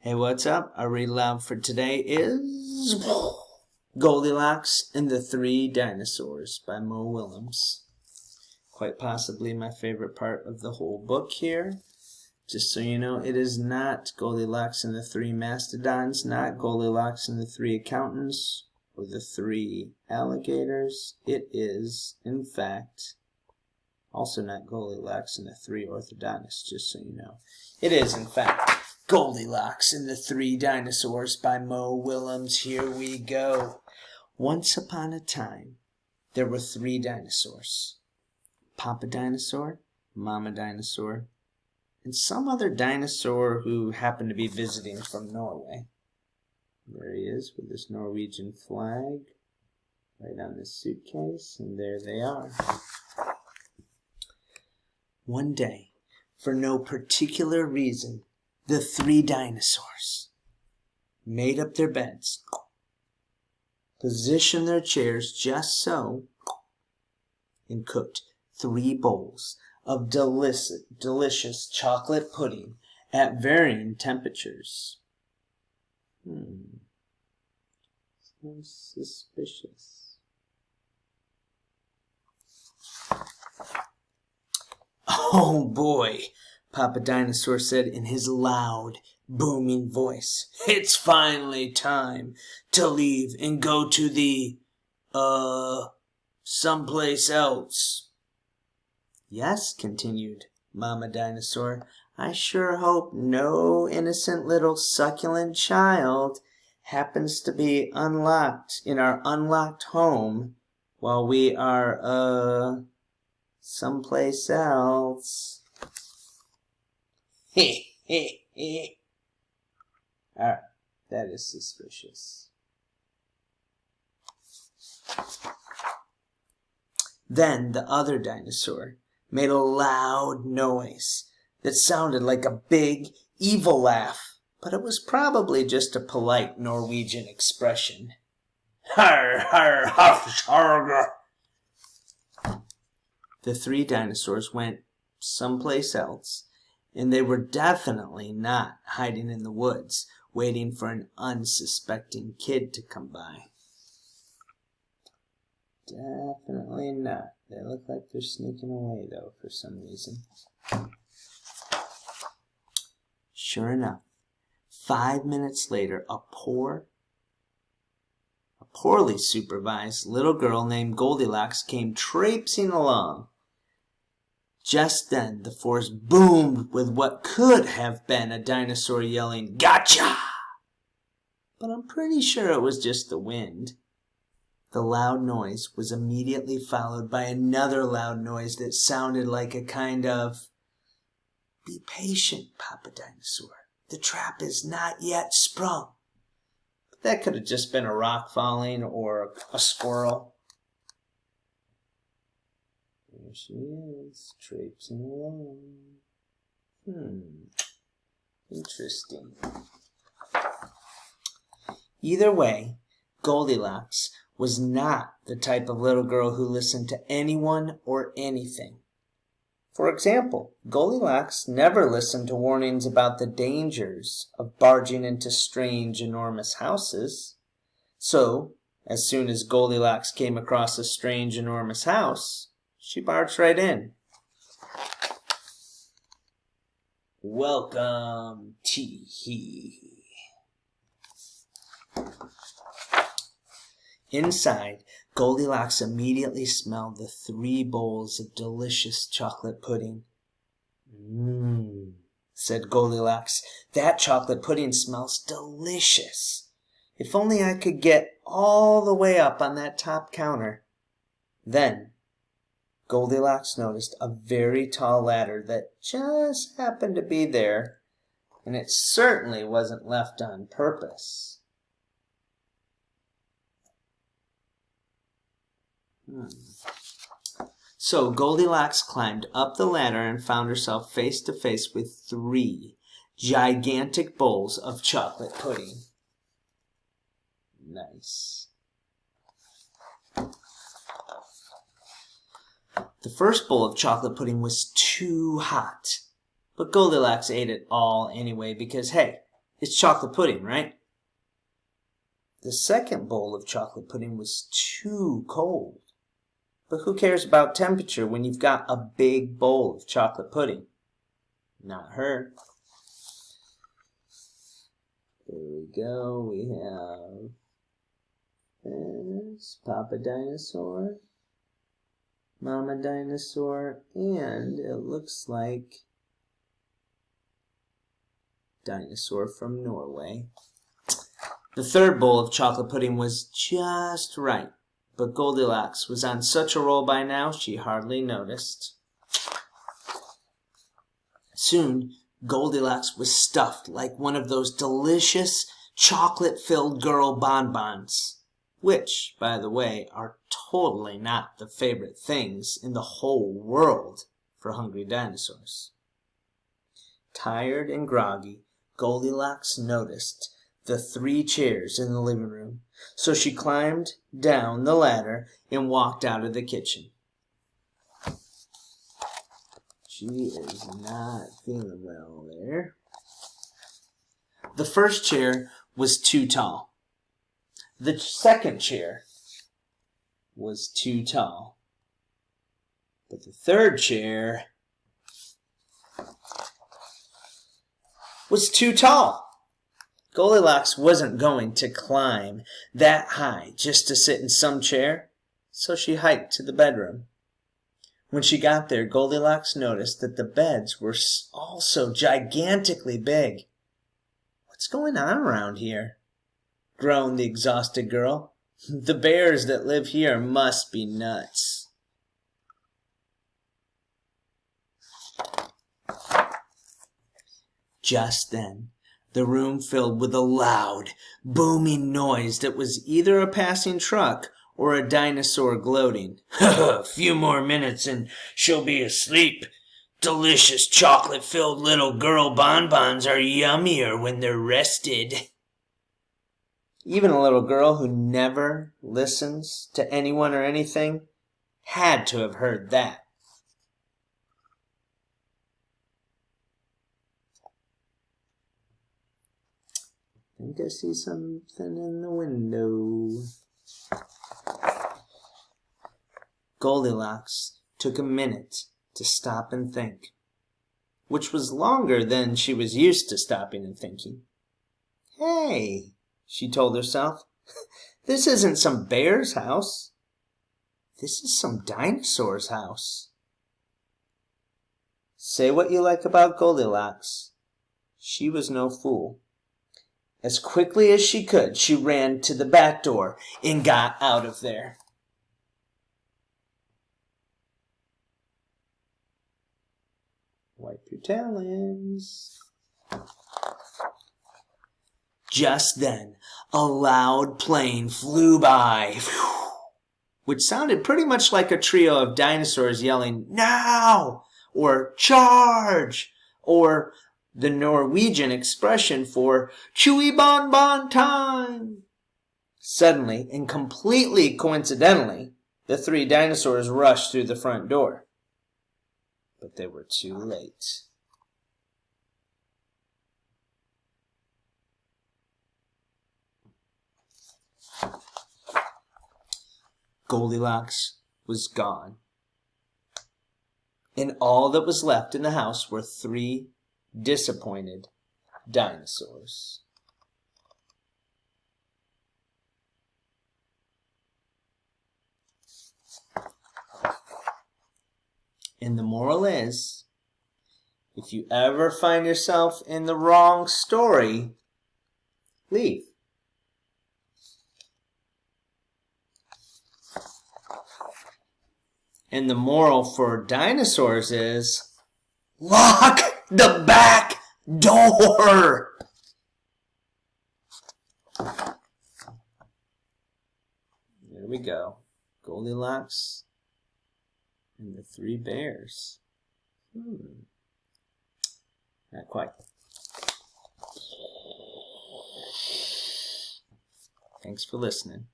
Hey, what's up? Our read aloud for today is Goldilocks and the Three Dinosaurs by Willems. Quite possibly my favorite part of the whole book here. Just so you know, it is not Goldilocks and the Three Mastodons, not Goldilocks and the Three Accountants, or the Three Alligators. It is, in fact, also not Goldilocks and the Three Orthodontists, just so you know. It is, in fact, Goldilocks and the Three Dinosaurs by Willems. Here we go. Once upon a time, there were three dinosaurs. Papa Dinosaur, Mama Dinosaur, and some other dinosaur who happened to be visiting from Norway. There he is with this Norwegian flag right on his suitcase, and there they are. One day, for no particular reason, the three dinosaurs made up their beds, positioned their chairs just so, and cooked 3 bowls of delicious chocolate pudding at varying temperatures. So suspicious. Oh boy, Papa Dinosaur said in his loud, booming voice. It's finally time to leave and go to the, someplace else. Yes, continued Mama Dinosaur, I sure hope no innocent little succulent child happens to be unlocked in our unlocked home while we are, someplace else. Alright, that is suspicious. Then the other dinosaur made a loud noise that sounded like a big, evil laugh, but it was probably just a polite Norwegian expression. Har, har, har, har. The three dinosaurs went someplace else, and they were definitely not hiding in the woods, waiting for an unsuspecting kid to come by. Definitely not. They look like they're sneaking away, though, for some reason. Sure enough, 5 minutes later, a poorly supervised little girl named Goldilocks came traipsing along. Just then, the forest boomed with what could have been a dinosaur yelling, "Gotcha!" But I'm pretty sure it was just the wind. The loud noise was immediately followed by another loud noise that sounded like a kind of, "Be patient, Papa Dinosaur. The trap is not yet sprung." But that could have just been a rock falling or a squirrel. There she is, traipsing along. Interesting. Either way, Goldilocks was not the type of little girl who listened to anyone or anything. For example, Goldilocks never listened to warnings about the dangers of barging into strange, enormous houses. So, as soon as Goldilocks came across a strange, enormous house, she barged right in. Welcome, tee-hee. Inside, Goldilocks immediately smelled the 3 bowls of delicious chocolate pudding. Said Goldilocks, that chocolate pudding smells delicious. If only I could get all the way up on that top counter. Then, Goldilocks noticed a very tall ladder that just happened to be there, and it certainly wasn't left on purpose. So Goldilocks climbed up the ladder and found herself face to face with 3 gigantic bowls of chocolate pudding. Nice. The first bowl of chocolate pudding was too hot, but Goldilocks ate it all anyway because, hey, It's chocolate pudding, right? The second bowl of chocolate pudding was too cold. But who cares about temperature when you've got a big bowl of chocolate pudding? Not her. Here we go. We have this Papa Dinosaur, Mama Dinosaur, and it looks like Dinosaur from Norway. The third bowl of chocolate pudding was just right, but Goldilocks was on such a roll by now she hardly noticed. Soon, Goldilocks was stuffed like one of those delicious chocolate-filled girl bonbons, which, by the way, are totally not the favorite things in the whole world for hungry dinosaurs. Tired and groggy, Goldilocks noticed the 3 chairs in the living room, so she climbed down the ladder and walked out of the kitchen. She is not feeling well there. The first chair was too tall. The second chair was too tall. But the third chair was too tall. Goldilocks wasn't going to climb that high just to sit in some chair, so she hiked to the bedroom. When she got there, Goldilocks noticed that the beds were also gigantically big. "What's going on around here?" groaned the exhausted girl. "The bears that live here must be nuts." Just then, the room filled with a loud, booming noise that was either a passing truck or a dinosaur gloating. "A few more minutes and she'll be asleep. Delicious chocolate-filled little girl bonbons are yummier when they're rested." Even a little girl who never listens to anyone or anything had to have heard that. I think I see something in the window. Goldilocks took a minute to stop and think, which was longer than she was used to stopping and thinking. "Hey," she told herself, "this isn't some bear's house. This is some dinosaur's house." Say what you like about Goldilocks, she was no fool. As quickly as she could, she ran to the back door and got out of there. Wipe your talons. Just then, a loud plane flew by, which sounded pretty much like a trio of dinosaurs yelling, "Now!" or "Charge!" or the Norwegian expression for "chewy bonbon time." Suddenly, and completely coincidentally, the 3 dinosaurs rushed through the front door. But they were too late. Goldilocks was gone. And all that was left in the house were 3 disappointed dinosaurs. And the moral is, if you ever find yourself in the wrong story, leave. And the moral for dinosaurs is, lock the back door. There we go. Goldilocks and the 3 bears. Not quite. Thanks for listening.